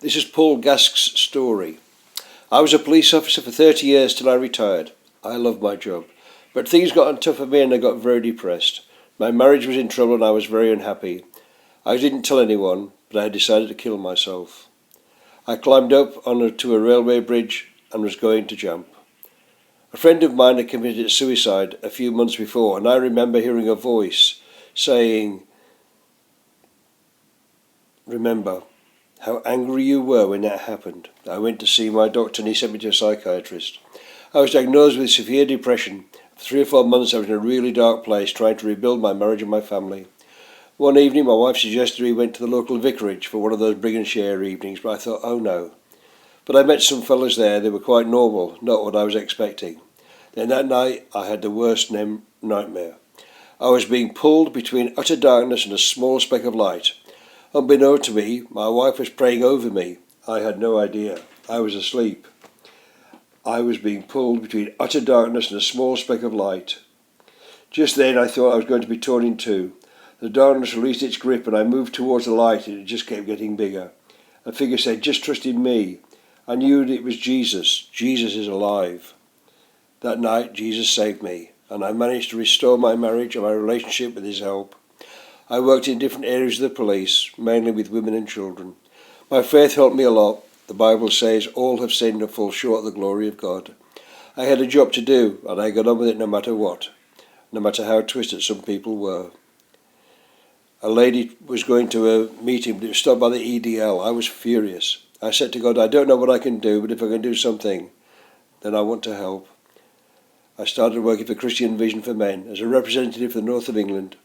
This is Paul Gask's story. I was a police officer for 30 years till I retired. I loved my job. But things got on tough for me and I got very depressed. My marriage was in trouble and I was very unhappy. I didn't tell anyone, but I had decided to kill myself. I climbed up onto a railway bridge and was going to jump. A friend of mine had committed suicide a few months before, and I remember hearing a voice saying, "Remember how angry you were when that happened." I went to see my doctor and he sent me to a psychiatrist. I was diagnosed with severe depression. For 3 or 4 months I was in a really dark place trying to rebuild my marriage and my family. One evening my wife suggested we went to the local vicarage for one of those bring and share evenings, but I thought, oh no. But I met some fellas there. They were quite normal, not what I was expecting. Then that night I had the worst nightmare. I was being pulled between utter darkness and a small speck of light. Unbeknown to me, my wife was praying over me. I had no idea. I was asleep. I was being pulled between utter darkness and a small speck of light. Just then I thought I was going to be torn in two. The darkness released its grip and I moved towards the light and it just kept getting bigger. A figure said, "Just trust in me." I knew that it was Jesus. Jesus is alive. That night Jesus saved me and I managed to restore my marriage and my relationship with his help. I worked in different areas of the police, mainly with women and children. My faith helped me a lot. The Bible says all have sinned and fall short of the glory of God. I had a job to do and I got on with it no matter what, no matter how twisted some people were. A lady was going to a meeting but it was stopped by the EDL. I was furious. I said to God, I don't know what I can do, but if I can do something, then I want to help. I started working for Christian Vision for Men as a representative for the north of England.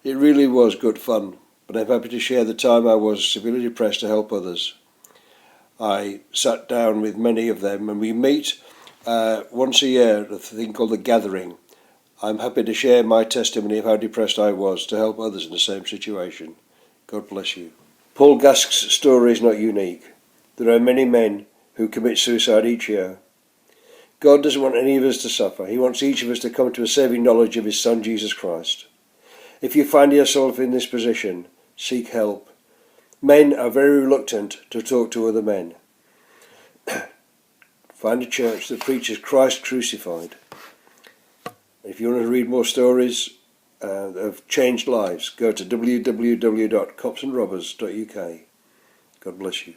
It really was good fun, but I'm happy to share the time I was severely depressed to help others. I sat down with many of them and we meet once a year at a thing called The Gathering. I'm happy to share my testimony of how depressed I was to help others in the same situation. God bless you. Paul Gask's story is not unique. There are many men who commit suicide each year. God doesn't want any of us to suffer. He wants each of us to come to a saving knowledge of his Son, Jesus Christ. If you find yourself in this position, seek help. Men are very reluctant to talk to other men. Find a church that preaches Christ crucified. If you want to read more stories of changed lives, go to www.copsandrobbers.uk. God bless you.